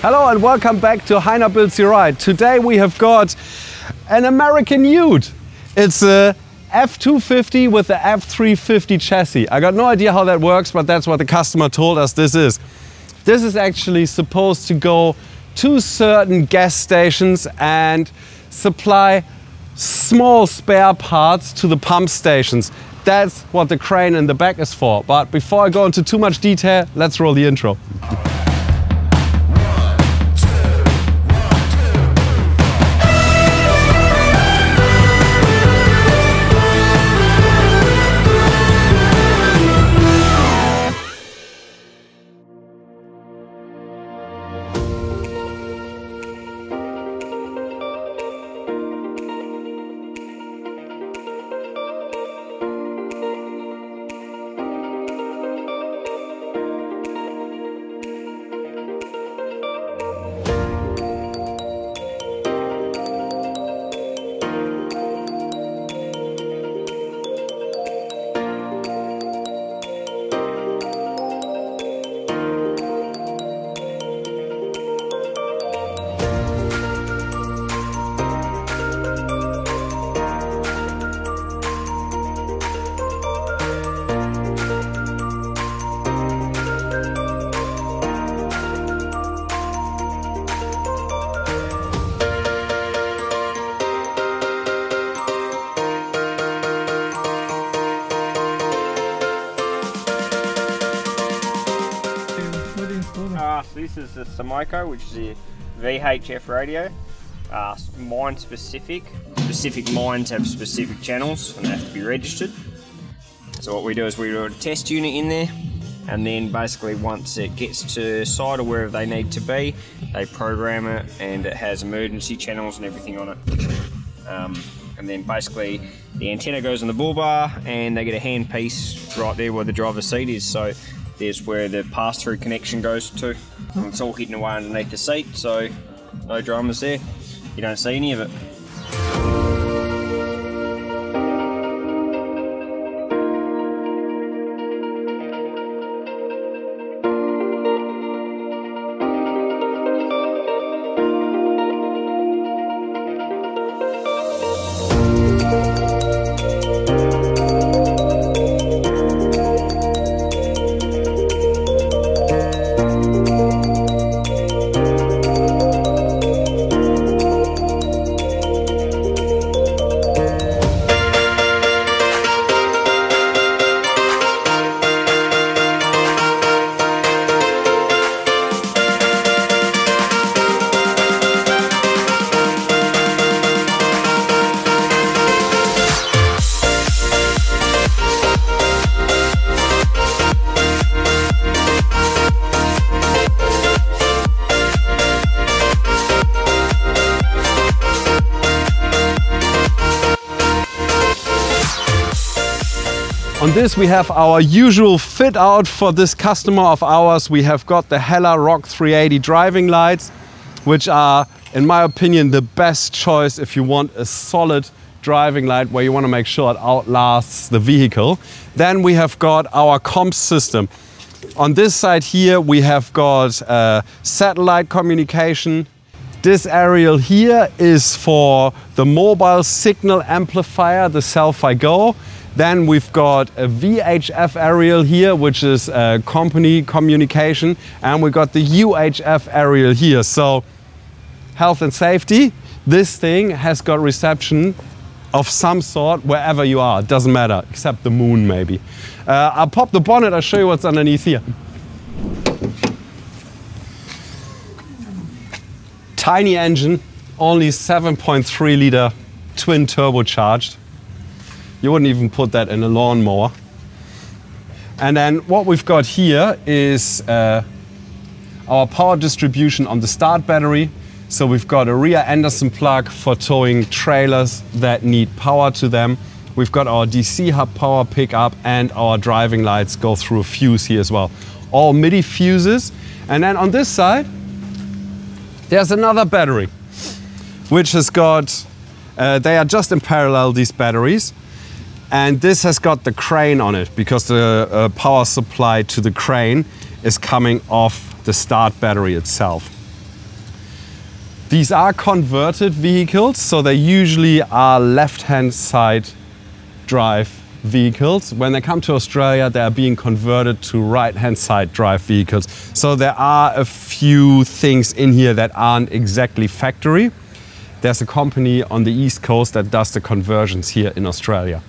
Hello and welcome back to Heiner Builds Your Ride. Today we have got an American Ute. It's a F-250 with the F-350 chassis. I got no idea how that works, but that's what the customer told us this is. This is actually supposed to go to certain gas stations and supply small spare parts to the pump stations. That's what the crane in the back is for. But before I go into too much detail, let's roll the intro. This is the Sine, which is a UHF radio, mine specific. Specific mines have specific channels and they have to be registered. So what we do is we do a test unit in there, and then basically once it gets to site or wherever they need to be, they program it, and it has emergency channels and everything on it. And then basically the antenna goes on the bull bar and they get a hand piece right there where the driver's seat is. So there's where the pass-through connection goes to. And it's all hidden away underneath the seat, so no dramas there. You don't see any of it. On this we have our usual fit out for this customer of ours. We have got the Hella Rock 380 driving lights, which are, in my opinion, the best choice if you want a solid driving light where you want to make sure it outlasts the vehicle. Then we have got our comms system. On this side here we have got satellite communication. This aerial here is for the mobile signal amplifier, the Cel-fi Go. Then we've got a VHF aerial here, which is company communication, and we've got the UHF aerial here. So health and safety, this thing has got reception of some sort wherever you are. It doesn't matter, except the moon maybe. I'll pop the bonnet, I'll show you what's underneath here. Tiny engine, only 7.3 liter twin turbocharged. You wouldn't even put that in a lawnmower. And then what we've got here is our power distribution on the start battery. So we've got a rear Anderson plug for towing trailers that need power to them. We've got our DC hub power pickup, and our driving lights go through a fuse here as well. All MIDI fuses. And then on this side, there's another battery, which has got, they are just in parallel, these batteries. And this has got the crane on it because the power supply to the crane is coming off the start battery itself. These are converted vehicles, so they usually are left-hand side drive vehicles. When they come to Australia, they are being converted to right-hand side drive vehicles. So there are a few things in here that aren't exactly factory. There's a company on the East Coast that does the conversions here in Australia.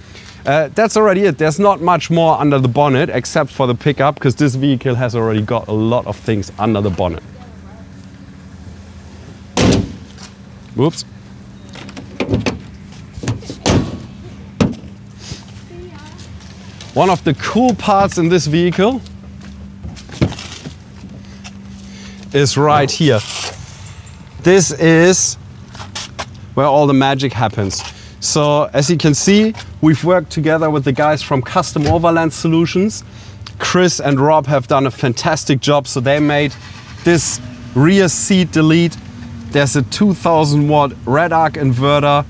That's already it. There's not much more under the bonnet except for the pickup, because this vehicle has already got a lot of things under the bonnet. Whoops. One of the cool parts in this vehicle is right here. This is where all the magic happens. So as you can see, we've worked together with the guys from Custom Overland Solutions. Chris and Rob have done a fantastic job. So they made this rear seat delete. There's a 2000 watt Redarc inverter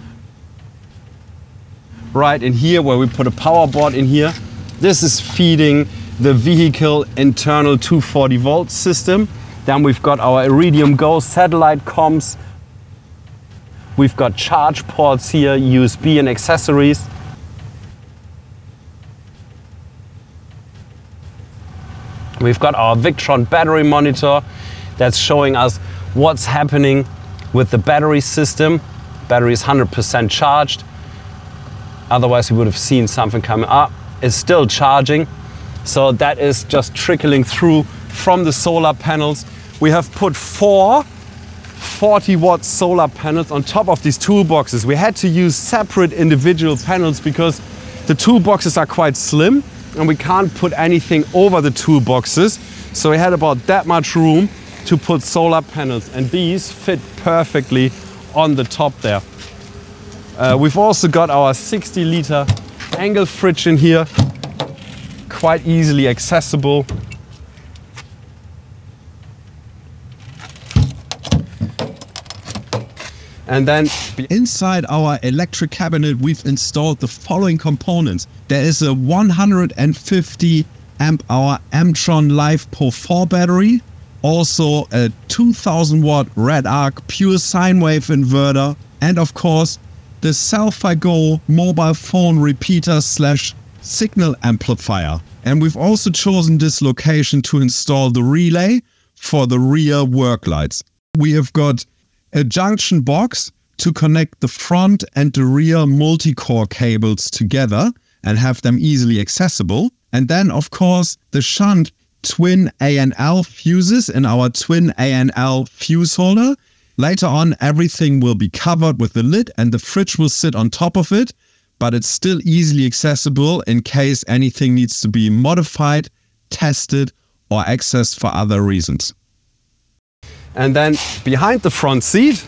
right in here where we put a power board in here. This is feeding the vehicle internal 240 volt system. Then we've got our Iridium Go satellite comms. We've got charge ports here, USB and accessories. We've got our Victron battery monitor that's showing us what's happening with the battery system. Battery is 100% charged. Otherwise we would have seen something coming up. It's still charging. So that is just trickling through from the solar panels. We have put 4 40 watt solar panels on top of these toolboxes. We had to use separate individual panels because the toolboxes are quite slim and we can't put anything over the toolboxes. So we had about that much room to put solar panels, and these fit perfectly on the top there. We've also got our 60-liter Engel fridge in here, quite easily accessible. And then inside our electric cabinet, we've installed the following components. There is a 150 amp hour Amptron LiFePO 4 battery, also a 2000 watt Redarc pure sine wave inverter, and of course the Cel-fi Go mobile phone repeater / signal amplifier. And we've also chosen this location to install the relay for the rear work lights. We have got a junction box to connect the front and the rear multi-core cables together and have them easily accessible. And then of course the shunt twin A&L fuses in our twin A&L fuse holder. Later on everything will be covered with the lid and the fridge will sit on top of it, but it's still easily accessible in case anything needs to be modified, tested or accessed for other reasons. And then behind the front seat,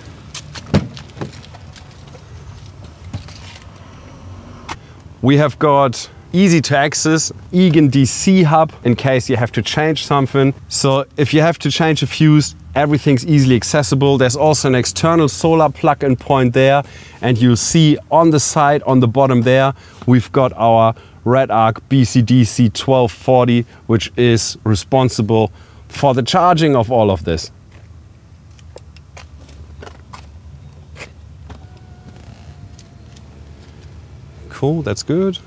we have got easy to access Egon DC hub in case you have to change something. So if you have to change a fuse, everything's easily accessible. There's also an external solar plug-in point there, and you'll see on the side, on the bottom there, we've got our Redarc DCDC 1240, which is responsible for the charging of all of this. Cool, that's good.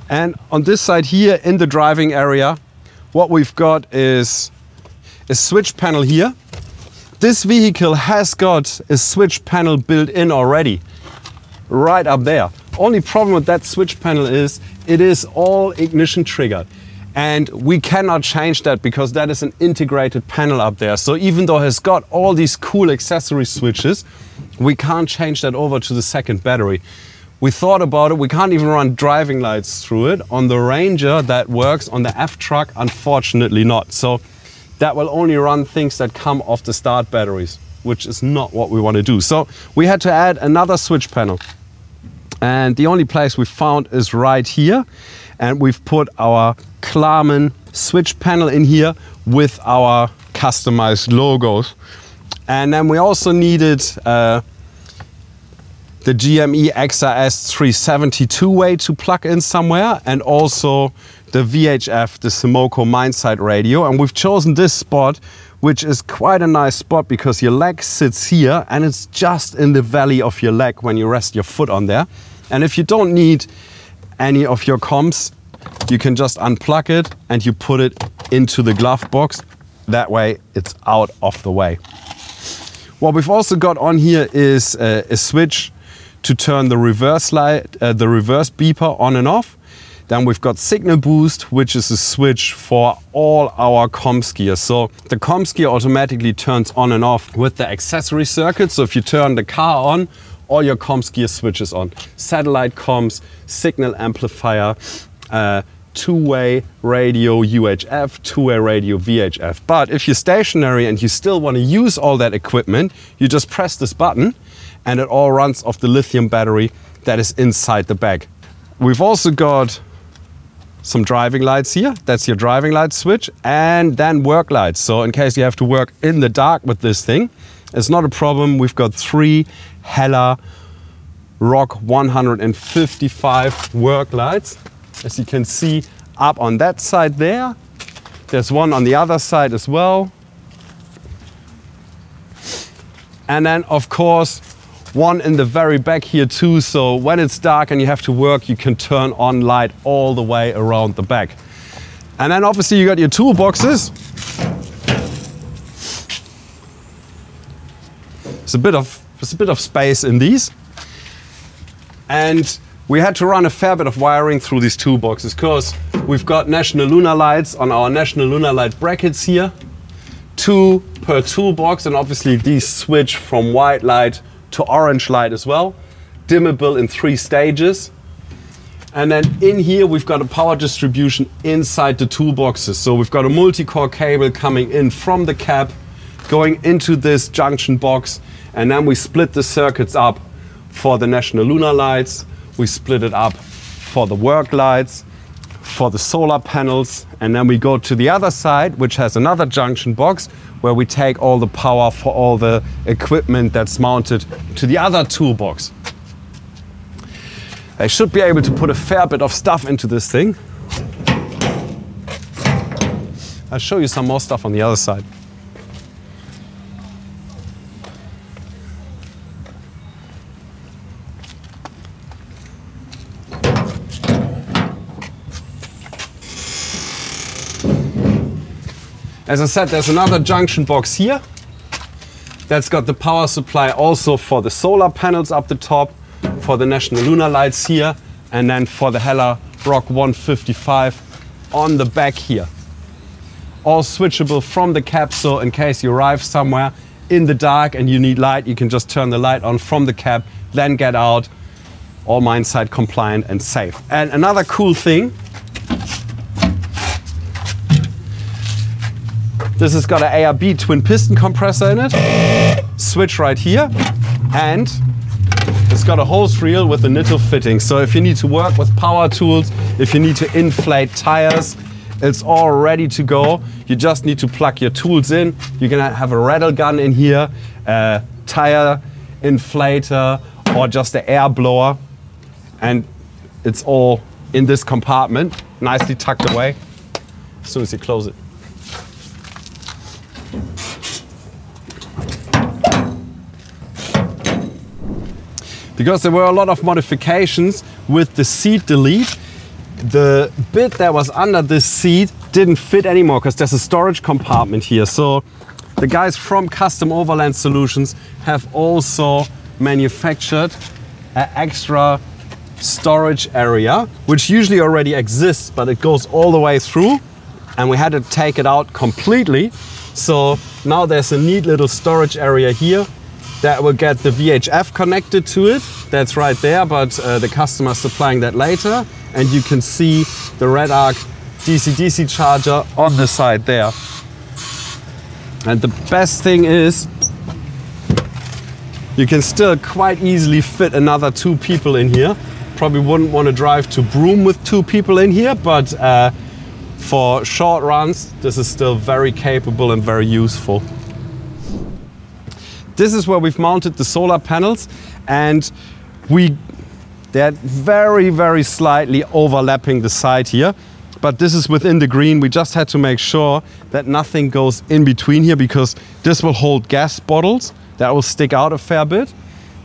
And on this side here in the driving area, what we've got is a switch panel here. This vehicle has got a switch panel built in already, right up there. Only problem with that switch panel is it is all ignition triggered. And we cannot change that because that is an integrated panel up there. So even though it has got all these cool accessory switches, we can't change that over to the second battery. We thought about it, we can't even run driving lights through it. On the Ranger that works, on the F-Truck unfortunately not. So that will only run things that come off the start batteries, which is not what we want to do. So we had to add another switch panel. And the only place we found is right here. And we've put our Klarmann switch panel in here with our customized logos. And then we also needed the GME XRS 370 two-way to plug in somewhere, and also the VHF, the Simoco Mindside radio. And we've chosen this spot which is quite a nice spot because your leg sits here and it's just in the valley of your leg when you rest your foot on there. And if you don't need any of your comms, you can just unplug it and you put it into the glove box. That way it's out of the way. What we've also got on here is a switch to turn the reverse light, the reverse beeper on and off. Then we've got signal boost, which is a switch for all our comms gear. So the comms gear automatically turns on and off with the accessory circuit. So if you turn the car on, all your comms gear switches on. Satellite comms, signal amplifier, two-way radio UHF, two-way radio VHF. But if you're stationary and you still want to use all that equipment, you just press this button and it all runs off the lithium battery that is inside the bag. We've also got some driving lights here. That's your driving light switch, and then work lights. So in case you have to work in the dark with this thing, it's not a problem. We've got 3 Heller Rock 155 work lights. As you can see up on that side there. There's one on the other side as well. And then of course, one in the very back here too, so when it's dark and you have to work, you can turn on light all the way around the back. And then obviously you got your toolboxes. There's a bit of space in these. And we had to run a fair bit of wiring through these toolboxes because we've got National Lunar lights on our National Lunar light brackets here. 2 per toolbox, and obviously these switch from white light to orange light as well, dimmable in 3 stages. And then in here we've got a power distribution inside the toolboxes. So we've got a multi-core cable coming in from the cab, going into this junction box, and then we split the circuits up for the National Lunar lights, we split it up for the work lights, for the solar panels, and then we go to the other side, which has another junction box where we take all the power for all the equipment that's mounted to the other toolbox. I should be able to put a fair bit of stuff into this thing. I'll show you some more stuff on the other side. As I said, there's another junction box here that's got the power supply also for the solar panels up the top, for the National Lunar lights here, and then for the Heller Rock 155 on the back here. All switchable from the cab, so in case you arrive somewhere in the dark and you need light, you can just turn the light on from the cab, then get out, all MineSight compliant and safe. And another cool thing, this has got an ARB twin piston compressor in it, switch right here, and it's got a hose reel with a nittle fitting. So if you need to work with power tools, if you need to inflate tires, it's all ready to go. You just need to plug your tools in. You're gonna have a rattle gun in here, a tire inflator, or just an air blower. And it's all in this compartment, nicely tucked away as soon as you close it. Because there were a lot of modifications with the seat delete, the bit that was under this seat didn't fit anymore because there's a storage compartment here. So the guys from Custom Overland Solutions have also manufactured an extra storage area, which usually already exists, but it goes all the way through, and we had to take it out completely. So now there's a neat little storage area here that will get the VHF connected to it. That's right there, but the customer is supplying that later. And you can see the Redarc DCDC charger on the side there. And the best thing is, you can still quite easily fit another 2 people in here. Probably wouldn't want to drive to Broome with 2 people in here, but for short runs, this is still very capable and very useful. This is where we've mounted the solar panels, and they're very, very slightly overlapping the side here. but this is within the green. We just had to make sure that nothing goes in between here, because this will hold gas bottles that will stick out a fair bit.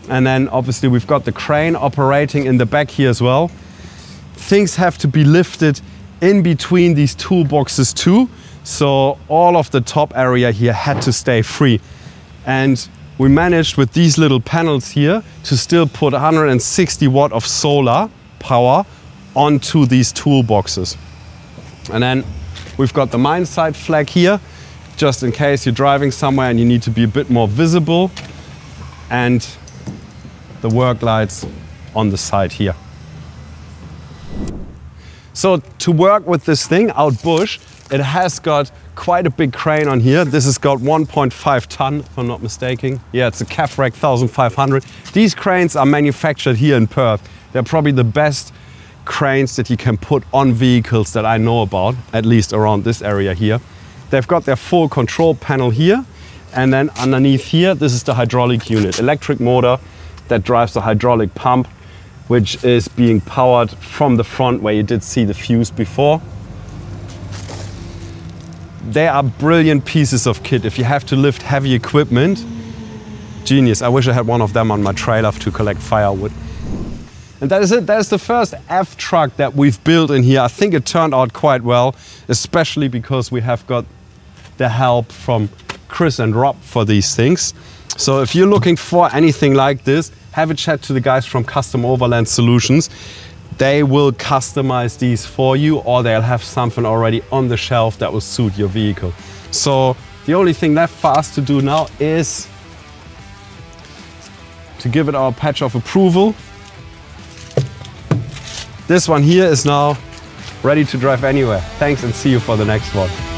And then obviously we've got the crane operating in the back here as well. Things have to be lifted in between these toolboxes too. So all of the top area here had to stay free. And we managed with these little panels here to still put 160 watt of solar power onto these toolboxes. And then we've got the mine site flag here, just in case you're driving somewhere and you need to be a bit more visible. And the work lights on the side here. So to work with this thing out bush, it has got quite a big crane on here. This has got 1.5 ton, if I'm not mistaken. Yeah, it's a CAFRAC 1500. These cranes are manufactured here in Perth. They're probably the best cranes that you can put on vehicles that I know about, at least around this area here. They've got their full control panel here, and then underneath here, this is the hydraulic unit, electric motor that drives the hydraulic pump, which is being powered from the front where you did see the fuse before. They are brilliant pieces of kit. If you have to lift heavy equipment, genius. I wish I had one of them on my trailer to collect firewood. And that is it. That is the first F truck that we've built in here. I think it turned out quite well, especially because we have got the help from Chris and Rob for these things. So if you're looking for anything like this, have a chat to the guys from Custom Overland Solutions. They will customize these for you, or they'll have something already on the shelf that will suit your vehicle. So the only thing left for us to do now is to give it our patch of approval. This one here is now ready to drive anywhere. Thanks, and see you for the next one.